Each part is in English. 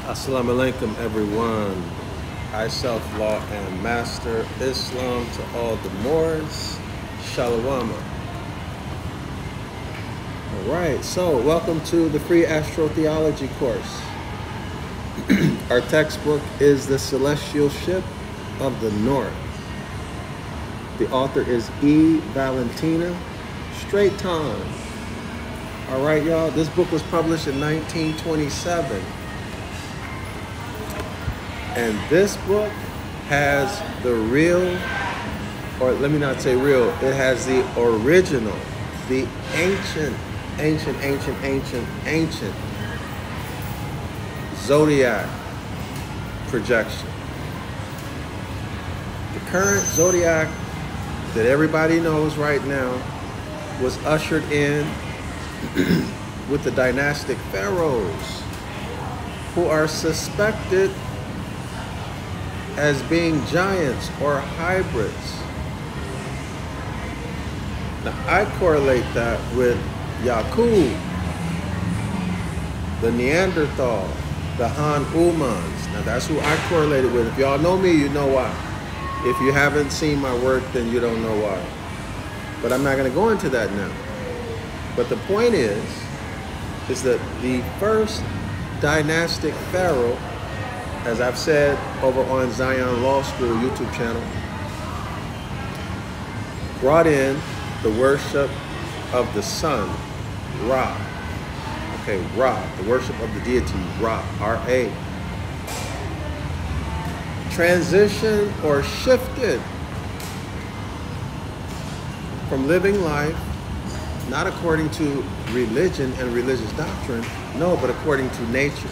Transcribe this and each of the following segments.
Assalamu alaikum, everyone. I self-law and master Islam to all the Moors. Shalom. All right, so welcome to the free astrotheology course. Our textbook is The Celestial Ship of the North. The author is E. Valentina Straighton. All right, y'all, this book was published in 1927. And this book has the real, or let me not say real, it has the original, the ancient Zodiac projection. The current Zodiac that everybody knows right now was ushered in with the dynastic pharaohs, who are suspected as being giants or hybrids. Now, I correlate that with Yakub, the Neanderthal, the Han Umans. Now, that's who I correlated with. If y'all know me, you know why. If you haven't seen my work, then you don't know why. But I'm not going to go into that now. But the point is that the first dynastic pharaoh, as I've said over on Zion Law School YouTube channel, brought in the worship of the sun, Ra. Okay, Ra, the worship of the deity, Ra, R-A. Transitioned or shifted from living life, not according to religion and religious doctrine, no, but according to nature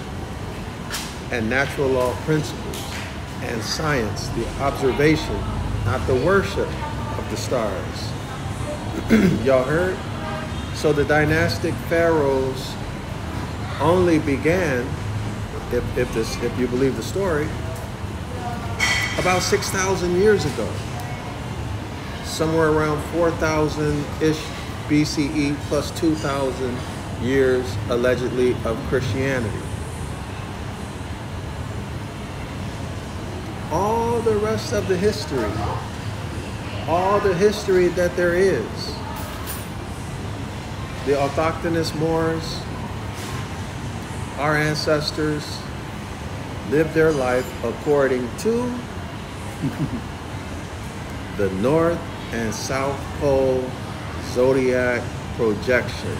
and natural law principles and science, the observation, not the worship of the stars. Y'all heard? So the dynastic pharaohs only began, if you believe the story, about 6,000 years ago, somewhere around 4,000-ish BCE plus 2,000 years allegedly of Christianity. All the rest of the history, all the history that there is, the autochthonous Moors, our ancestors, lived their life according to the North and South Pole Zodiac projection.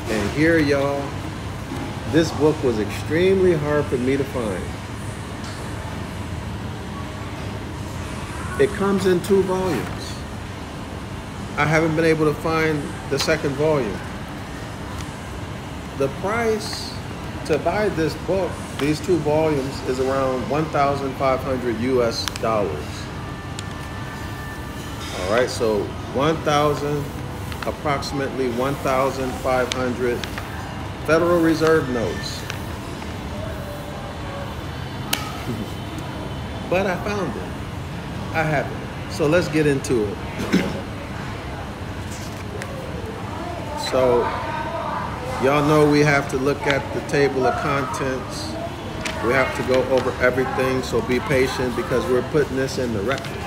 And here, y'all, this book was extremely hard for me to find. It comes in 2 volumes. I haven't been able to find the second volume. The price to buy this book, these 2 volumes, is around 1,500 US dollars. All right, so approximately 1,500 Federal Reserve notes. But I found it. I have it. So let's get into it. So y'all know we have to look at the table of contents. We have to go over everything, so be patient because we're putting this in the record,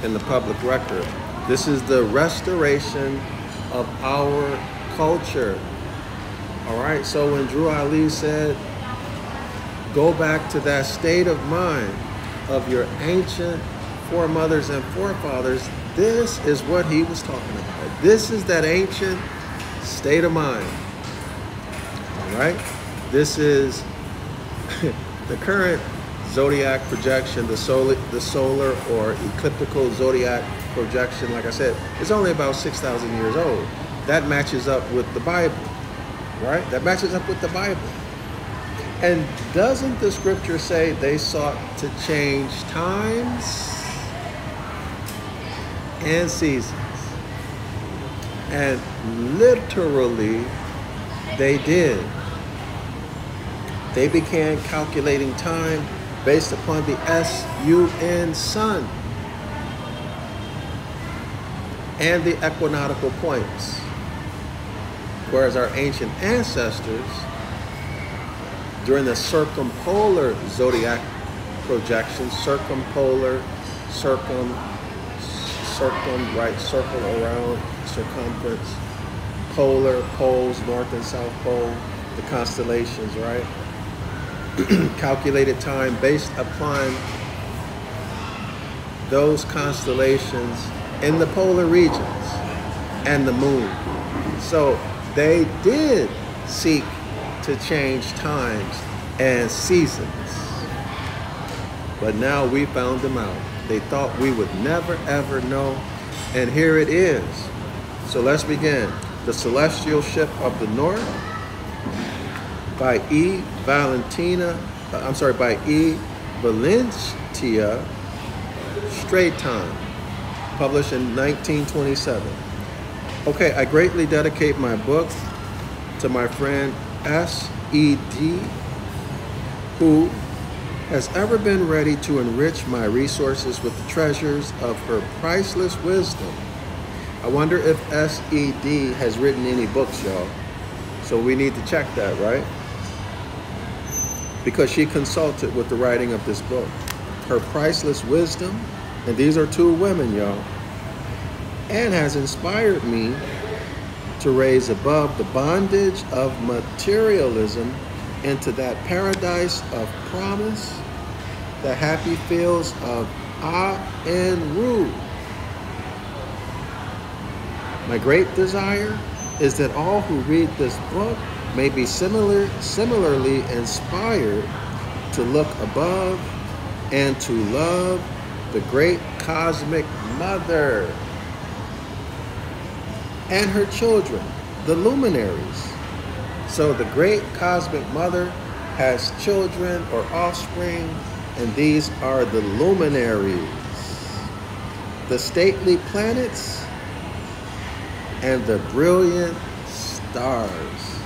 in the public record. This is the restoration of our culture. All right, so when Drew Ali said, go back to that state of mind of your ancient foremothers and forefathers, this is what he was talking about. This is that ancient state of mind. All right, this is the current Zodiac projection, the solar or ecliptical Zodiac projection. Like I said, it's only about 6,000 years old. That matches up with the Bible, right? That matches up with the Bible. And doesn't the scripture say they sought to change times and seasons? And literally, they did. They began calculating time based upon the sun, sun, and the equinoctial points. Whereas our ancient ancestors During the circumpolar zodiac projection, circumpolar, right, circle around, circumference, polar, poles, north and south pole, the constellations, right? Calculated time based upon those constellations in the polar regions and the moon. So they did seek to change times and seasons. But now we found them out. They thought we would never ever know, and here it is. So let's begin. The Celestial Ship of the North by E. Valentia Straighton, published in 1927. Okay, I greatly dedicate my book to my friend S.E.D., who has ever been ready to enrich my resources with the treasures of her priceless wisdom. I wonder if S.E.D. has written any books, y'all. So we need to check that, right? Because she consulted with the writing of this book. Her priceless wisdom, and these are two women, y'all, and has inspired me to raise above the bondage of materialism into that paradise of promise, the happy fields of Anu. My great desire is that all who read this book may be similarly inspired to look above and to love the great cosmic mother and her children, the luminaries. So the great cosmic mother has children or offspring, and these are the luminaries, the stately planets and the brilliant stars.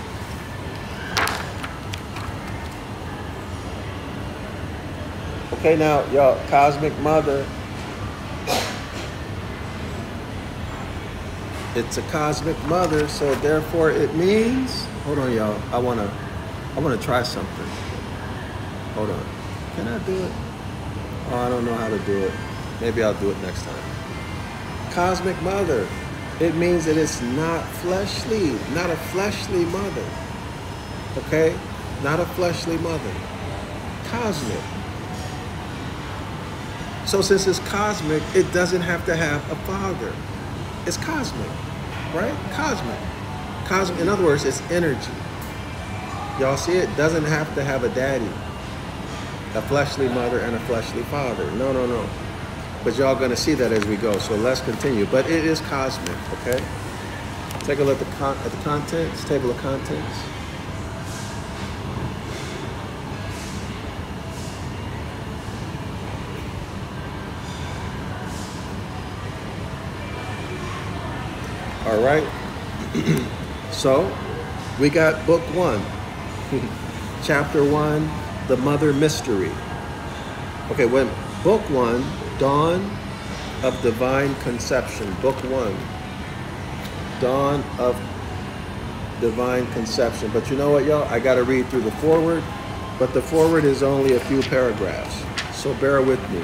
Okay, now, y'all, cosmic mother. It's a cosmic mother, so therefore it means, hold on, y'all. I wanna try something. Hold on. Can I do it? Oh, I don't know how to do it. Maybe I'll do it next time. Cosmic mother. It means that it's not fleshly, not a fleshly mother. Okay? Not a fleshly mother. Cosmic. So since it's cosmic, it doesn't have to have a father. It's cosmic, right? Cosmic. Cosmic, in other words, it's energy. Y'all see it? Doesn't have to have a daddy, a fleshly mother and a fleshly father. No, no, no. But y'all gonna see that as we go. So let's continue. But it is cosmic, okay? Take a look at the contents, table of contents. All right. So we got book 1, chapter 1, the Mother Mystery. Okay, when book 1, Dawn of Divine Conception. Book 1, Dawn of Divine Conception. But you know what, y'all? I got to read through the foreword, but the foreword is only a few paragraphs, so bear with me.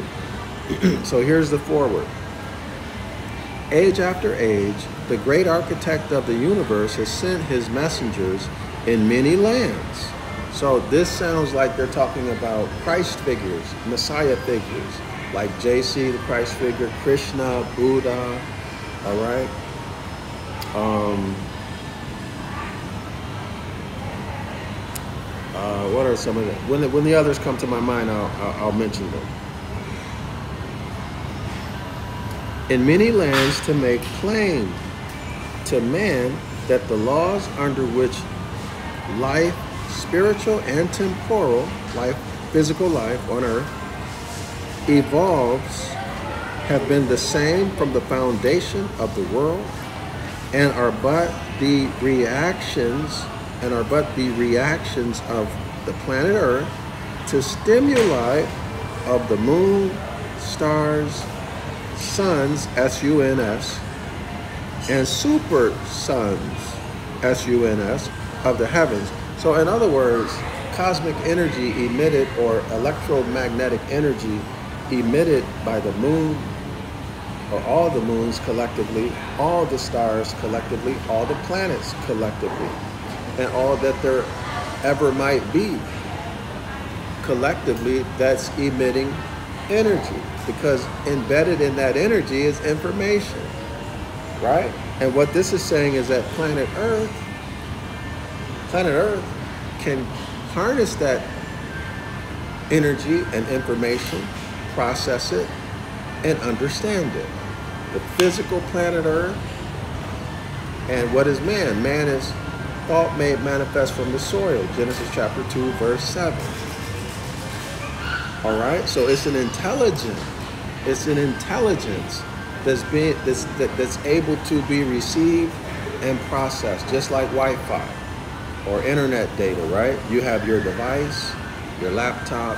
So here's the foreword. Age after age, the great architect of the universe has sent his messengers in many lands. So this sounds like they're talking about Christ figures, Messiah figures, like JC, the Christ figure, Krishna, Buddha, all right? What are some of them? When the others come to my mind, I'll mention them. In many lands to make plain to man that the laws under which life, spiritual and temporal, life, physical life on earth, evolves have been the same from the foundation of the world and are but the reactions of the planet Earth to stimuli of the moon, stars, suns, S-U-N-S, and super suns, S-U-N-S, of the heavens. So in other words, cosmic energy emitted, or electromagnetic energy emitted by the moon, or all the moons collectively, all the stars collectively, all the planets collectively, and all that there ever might be collectively that's emitting energy, because embedded in that energy is information, right? And what this is saying is that planet Earth can harness that energy and information, process it, and understand it. The physical planet Earth. And what is man? Man is thought made manifest from the soil. Genesis chapter 2, verse 7. All right, so it's an intelligence. It's an intelligence that's able to be received and processed, just like Wi-Fi or internet data, right? You have your device, your laptop,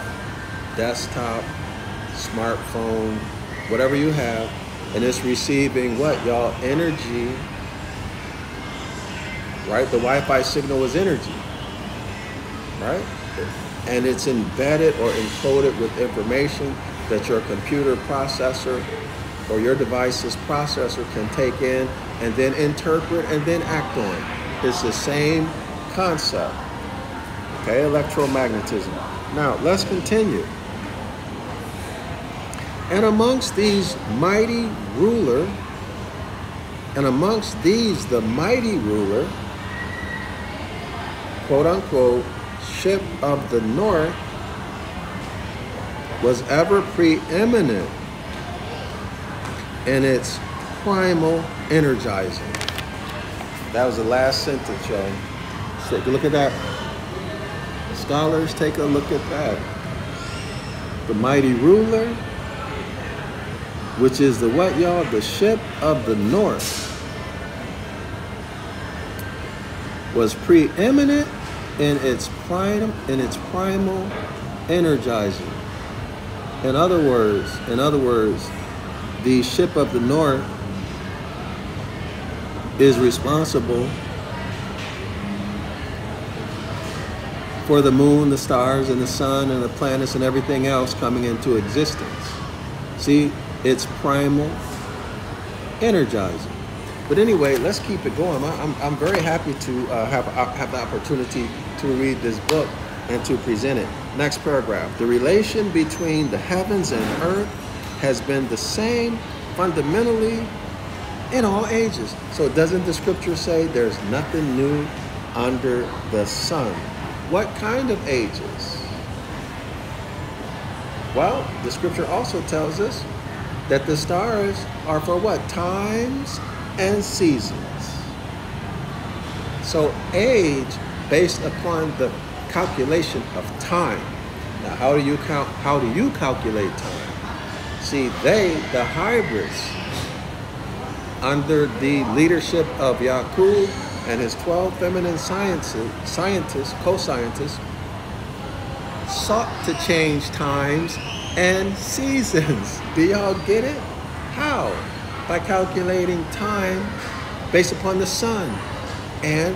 desktop, smartphone, whatever you have, and it's receiving what, y'all? Energy, right? The Wi-Fi signal is energy, right? And it's embedded or encoded with information that your computer processor or your device's processor can take in and then interpret and then act on. It's the same concept, okay? Electromagnetism. Now, let's continue. And amongst these mighty ruler, and amongst these the mighty ruler, quote unquote, ship of the north was ever preeminent in its primal energizing. That was the last sentence, y'all. Take a look at that. Scholars, take a look at that. The mighty ruler, which is the what, y'all? The ship of the north, was preeminent in its primal energizing. In other words, the ship of the north is responsible for the moon, the stars, and the sun, and the planets, and everything else coming into existence. See, it's primal energizing. But anyway, let's keep it going. I'm very happy to have the opportunity to read this book and to present it. Next paragraph. The relation between the heavens and earth has been the same fundamentally in all ages. So doesn't the scripture say there's nothing new under the sun? What kind of ages? Well, the scripture also tells us that the stars are for what? Times and seasons. So age based upon the calculation of time. Now, how do you calculate time? See, the hybrids, under the leadership of Yaqub and his 12 feminine scientists, co-scientists, sought to change times and seasons. Do y'all get it? How? By calculating time based upon the sun and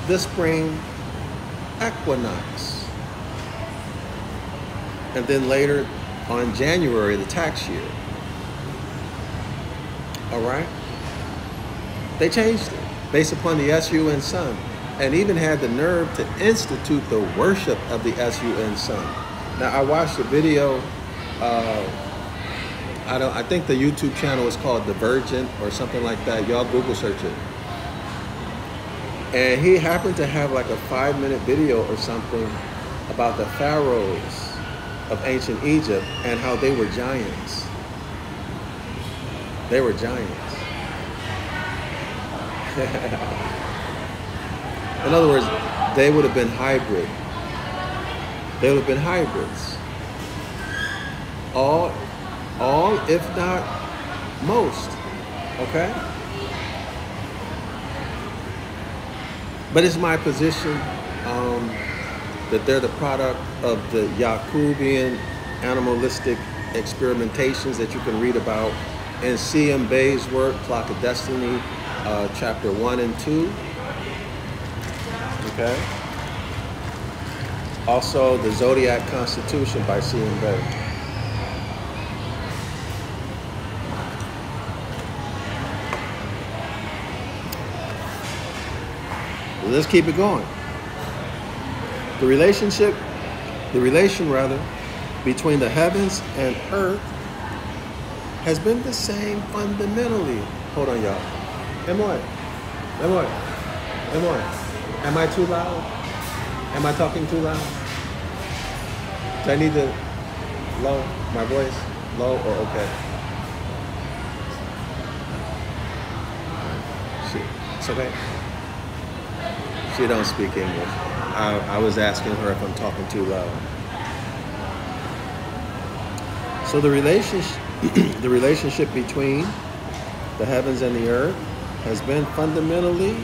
the spring equinox. And then later on January, the tax year. All right? They changed it based upon the sun sun, and even had the nerve to institute the worship of the sun sun. Now, I watched a video, I think the YouTube channel is called Divergent or something like that. Y'all Google search it. And he happened to have like a 5-minute video or something about the pharaohs of ancient Egypt and how they were giants. They were giants. In other words, they would have been hybrid. They would have been hybrids. All, if not most, okay? But it's my position that they're the product of the Yaqubian animalistic experimentations that you can read about in C.M. Bay's work, Clock of Destiny, chapter 1 and 2. Okay? Also, the Zodiac Constitution by C.M. Bay. Let's keep it going. The relation between the heavens and earth has been the same fundamentally. Hold on, y'all. Am I too loud? Am I talking too loud? Do I need to low my voice? Low or okay? It's okay. She don't speak English. I was asking her if I'm talking too loud. So the relationship between the heavens and the earth has been fundamentally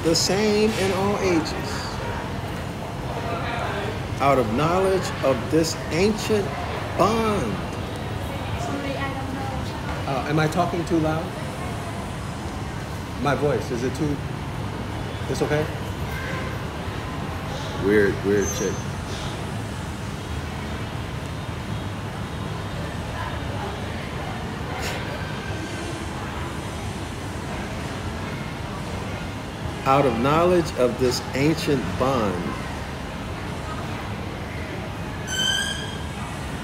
the same in all ages. Out of knowledge of this ancient bond. Sorry, I don't know. Am I talking too loud? My voice, is it too? It's okay? Weird chick. Out of knowledge of this ancient bond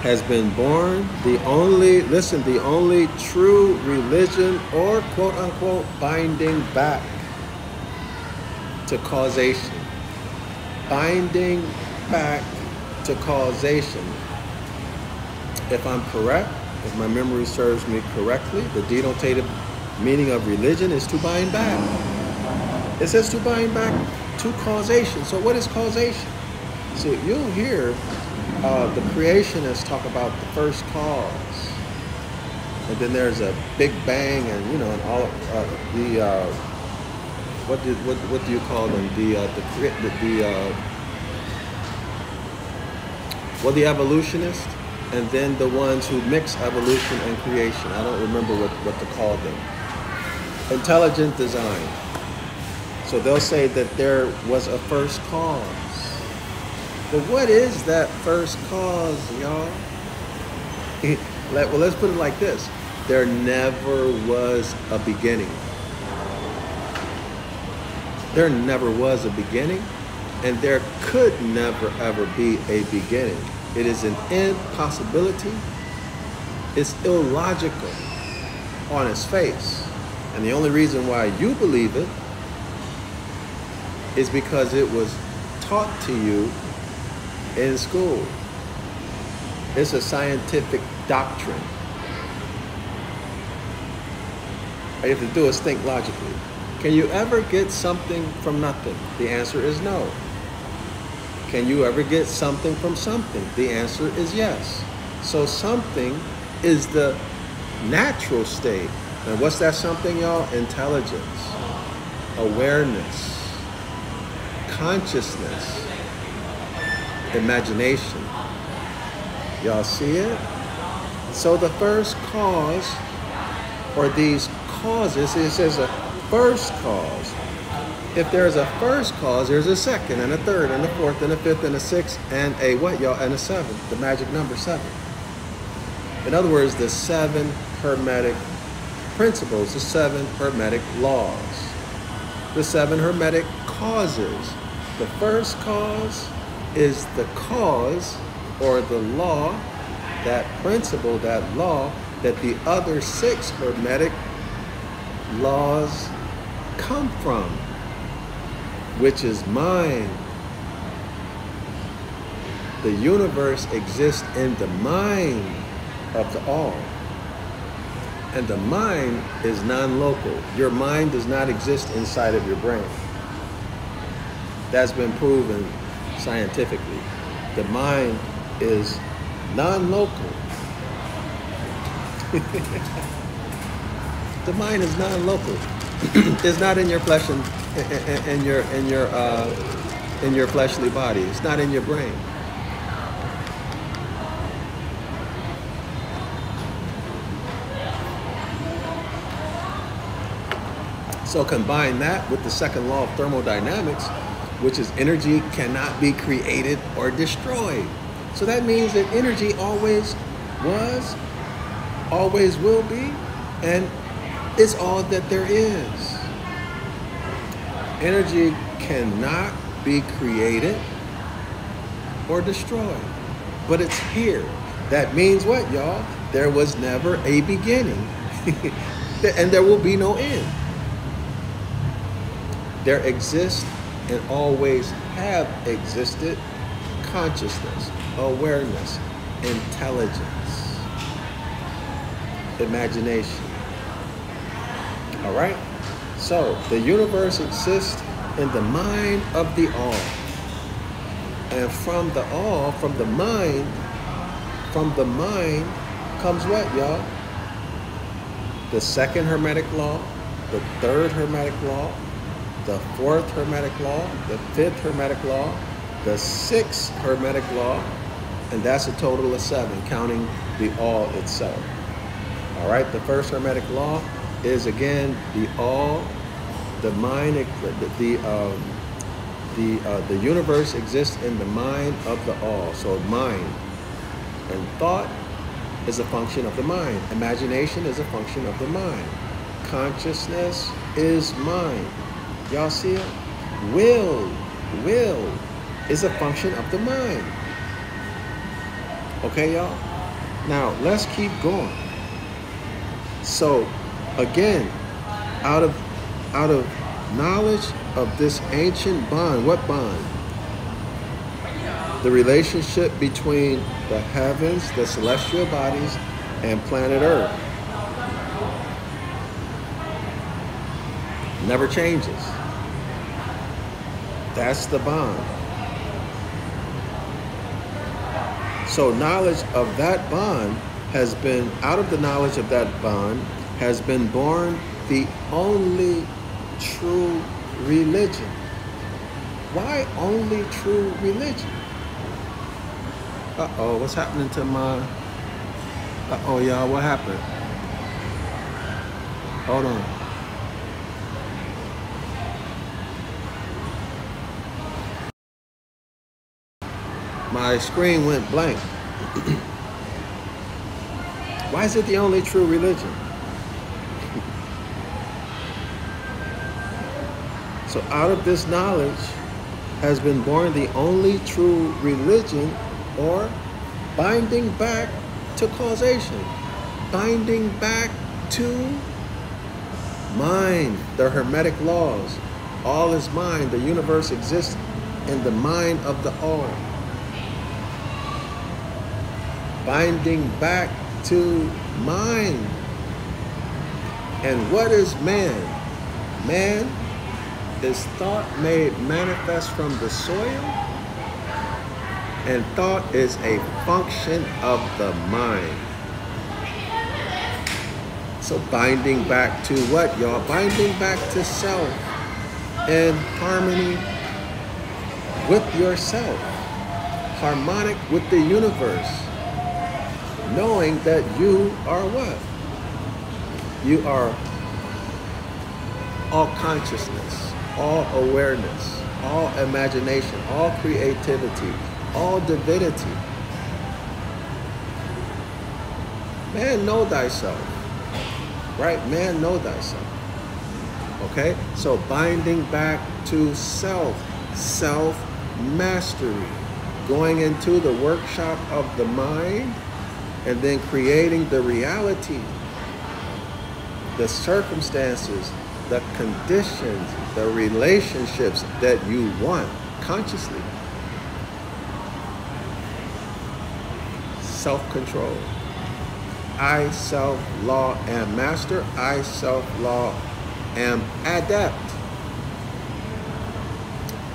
has been born the only true religion, or quote unquote binding back to causation. Binding back to causation. If I'm correct, if my memory serves me correctly, the denotative meaning of religion is to bind back. It says to bind back to causation. So what is causation? So you'll hear the creationists talk about the first cause, and then there's a big bang, and and all what do you call them? The evolutionists, and then the ones who mix evolution and creation. I don't remember what to call them. Intelligent design. So they'll say that there was a first cause. But what is that first cause, y'all? Well, let's put it like this. There never was a beginning. There never was a beginning, and there could never ever be a beginning. It is an impossibility. It's illogical on its face. And the only reason why you believe it is because it was taught to you in school. It's a scientific doctrine. All you have to do is think logically. Can you ever get something from nothing? The answer is no. Can you ever get something from something? The answer is yes. So something is the natural state. And what's that something, y'all? Intelligence, awareness, consciousness, imagination. Y'all see it? So the first cause, or these causes, it says a first cause. If there's a first cause, there's a second, and a third, and a fourth, and a fifth, and a sixth, and a what, y'all? And a seventh, the magic number 7. In other words, the 7 Hermetic Principles, the 7 Hermetic Laws, the 7 Hermetic Causes. The first cause is the cause, or the law, that principle, that law, that the other 6 Hermetic laws come from, which is mind. The universe exists in the mind of the all. And the mind is non-local. Your mind does not exist inside of your brain. That's been proven scientifically. The mind is non-local. The mind is non-local. It's not in your flesh and in your fleshly body. It's not in your brain. So combine that with the second law of thermodynamics, which is energy cannot be created or destroyed. So that means that energy always was, always will be, and is all that there is. Energy cannot be created or destroyed, but it's here. That means what, y'all? There was never a beginning, and there will be no end. There exists and always have existed consciousness, awareness, intelligence, imagination. All right? So the universe exists in the mind of the all. And from the all, from the mind comes what, y'all? The second Hermetic law, the third Hermetic law, the fourth Hermetic law, the fifth Hermetic law, the sixth Hermetic law, and that's a total of 7, counting the all itself. All right, the first Hermetic law is again the all, the mind, the universe exists in the mind of the all. So mind and thought is a function of the mind. Imagination is a function of the mind. Consciousness is mind. Y'all see it? Will is a function of the mind. Okay, y'all? Now, let's keep going. So, again, out of knowledge of this ancient bond, what bond? The relationship between the heavens, the celestial bodies, and planet Earth. Never changes. That's the bond. So knowledge of that bond has been, out of the knowledge of that bond, has been born the only true religion. Why only true religion? Uh-oh, what's happening to my... Uh-oh, y'all, what happened? Hold on. My screen went blank. Why is it the only true religion? So out of this knowledge has been born the only true religion, or binding back to causation, binding back to mind, the Hermetic laws. All is mind. The universe exists in the mind of the all. Binding back to mind. And what is man? Man is thought made manifest from the soil, and thought is a function of the mind. So binding back to what, y'all? Binding back to self in harmony with yourself, harmonic with the universe, knowing that you are what? You are all consciousness, all awareness, all imagination, all creativity, all divinity. Man, know thyself. Right? Man, know thyself. Okay? So binding back to self, self-mastery, going into the workshop of the mind, and then creating the reality, the circumstances, the conditions, the relationships that you want consciously. Self-control. I, self, law, am master. I, self, law, am adept.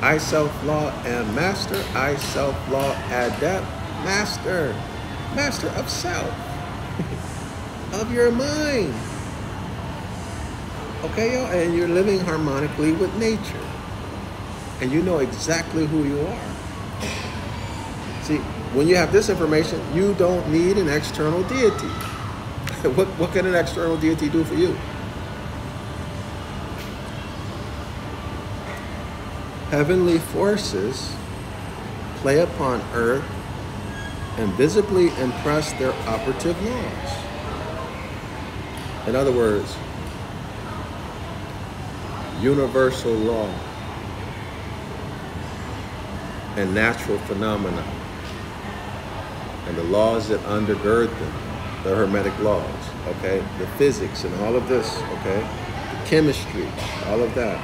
I, self, law, am master. I, self, law, adept. Master. Master of self. Of your mind. Okay, y'all? And you're living harmonically with nature. And you know exactly who you are. See, when you have this information, you don't need an external deity. What can an external deity do for you? heavenly forces play upon Earth and visibly impress their operative laws. In other words, universal law and natural phenomena and the laws that undergird them, the Hermetic Laws, okay? The physics and all of this, okay? The chemistry, all of that.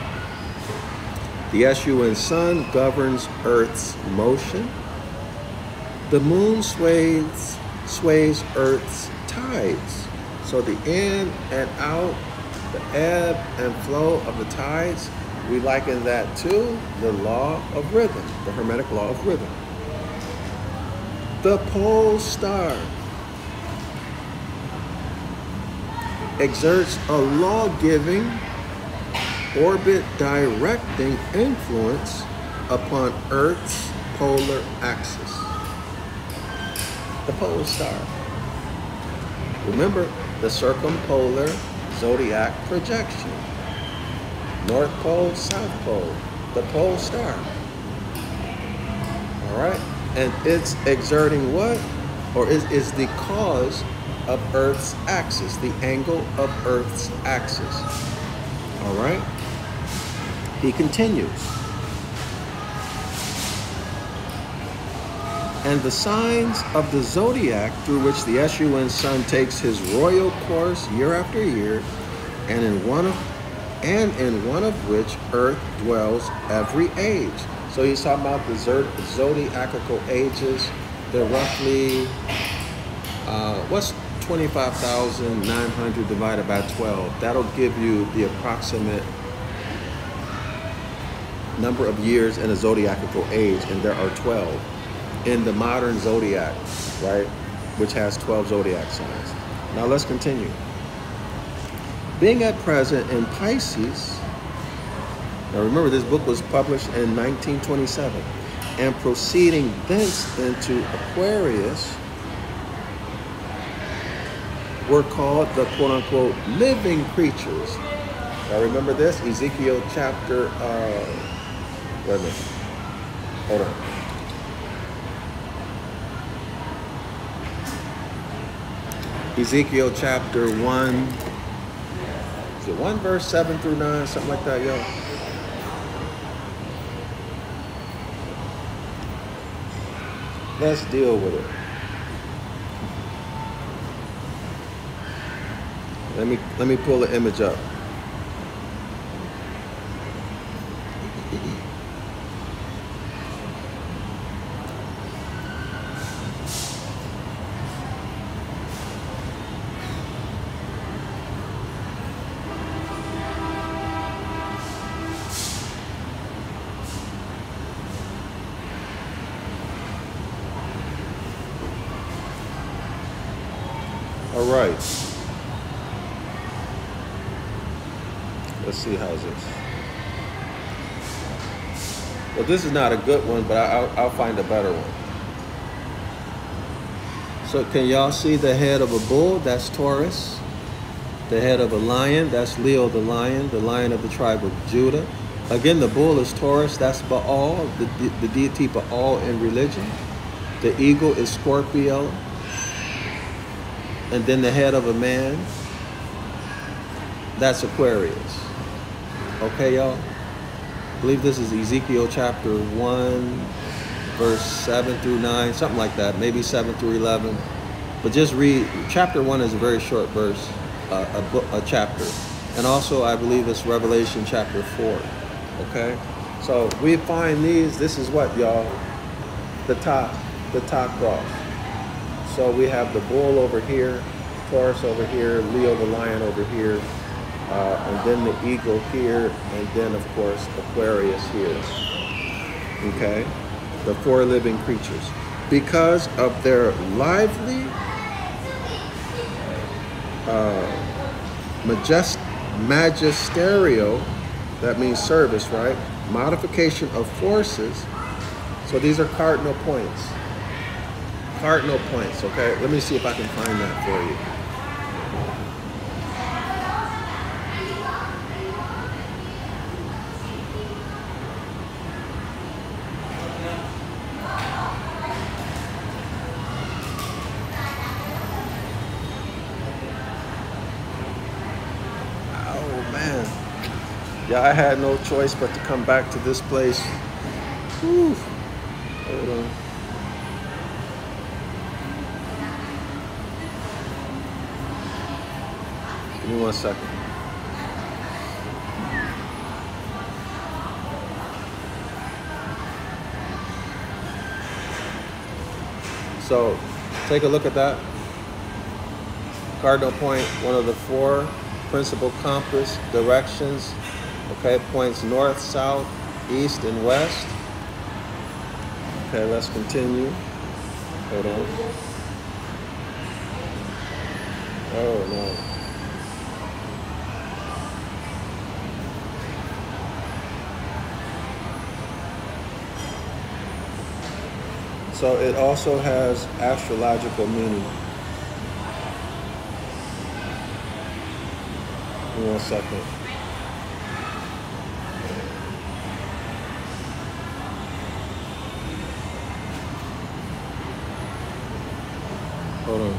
The SUN sun governs Earth's motion. The moon sways Earth's tides. So the in and out, the ebb and flow of the tides, we liken that to the law of rhythm, the Hermetic law of rhythm. The pole star exerts a law-giving, orbit-directing influence upon Earth's polar axis. The pole star. Remember the circumpolar zodiac projection. North Pole, South Pole, the pole star. All right? And it's exerting what? Or is the cause of Earth's axis, the angle of Earth's axis. All right? He continues. And the signs of the zodiac through which the SUN sun takes his royal course year after year, and in one of which Earth dwells every age. So he's talking about the zodiacal ages. They're roughly, what's 25,900 divided by 12? That'll give you the approximate number of years in a zodiacal age, and there are 12 in the modern zodiac, right? Which has 12 zodiac signs. Now let's continue. Being at present in Pisces, now remember this book was published in 1927, and proceeding thence into Aquarius, were called the quote-unquote living creatures. Now remember this, Ezekiel chapter, wait a minute, hold on. Ezekiel chapter 1, is it 1 verse 7 through 9, something like that, yo? Let's deal with it. Let me pull the image up. All right. Let's see, how's this? Well, this is not a good one, but I'll find a better one. So can y'all see the head of a bull? That's Taurus. The head of a lion, that's Leo the lion of the tribe of Judah. Again, the bull is Taurus, that's Baal, the deity Baal in religion. The eagle is Scorpio. And then the head of a man, that's Aquarius. Okay, y'all? I believe this is Ezekiel chapter 1, verse 7 through 9, something like that, maybe 7 through 11. But just read, chapter 1 is a very short verse, a chapter. And also, I believe it's Revelation chapter 4, okay? So we find these, this is what, y'all? The top graph. So we have the bull over here, Taurus over here, Leo the lion over here, and then the eagle here, and then of course Aquarius here. Okay, the four living creatures, because of their lively, magisterial, that means service, right? Modification of forces. So these are cardinal points. Cardinal points, okay? Let me see if I can find that for you. Yeah, I had no choice but to come back to this place. Whew. Hold on. Give me 1 second. So, take a look at that. Cardinal point, one of the 4 principal compass directions. Okay, points north, south, east, and west. Okay, let's continue. Hold on. Oh, no. So it also has astrological meaning. Give me 1 second. Hold on.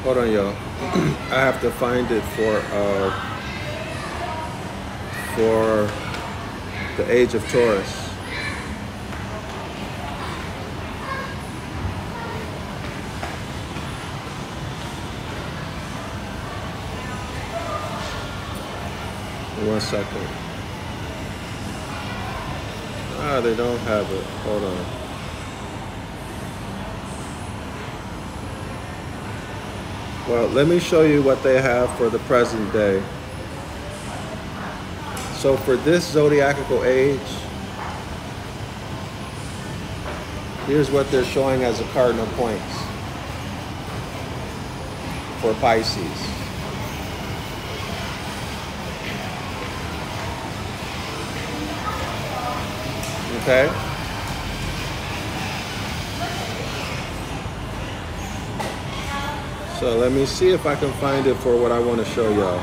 Hold on, y'all. I have to find it for the age of Taurus. One second. Ah, they don't have it. Hold on. Well, let me show you what they have for the present day. So for this zodiacal age, here's what they're showing as the cardinal points for Pisces. Okay? So let me see if I can find it for what I want to show y'all.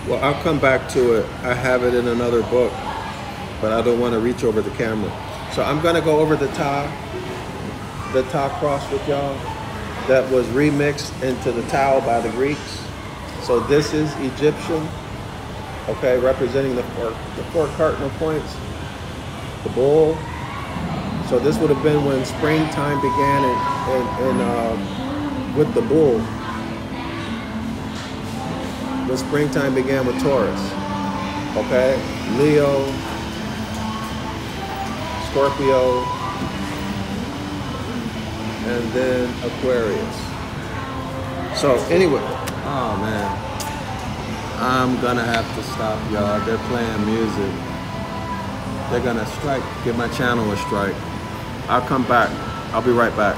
Well, I'll come back to it. I have it in another book, but I don't want to reach over the camera. So I'm going to go over the Tau cross with y'all that was remixed into the Tau by the Greeks. So this is Egyptian, okay, representing the four cardinal points, the bull. So this would have been when springtime began with the bull. When springtime began with Taurus, okay? Leo, Scorpio, and then Aquarius. So anyway, oh man, I'm gonna have to stop, y'all. They're playing music. They're gonna strike, give my channel a strike. I'll come back. I'll be right back.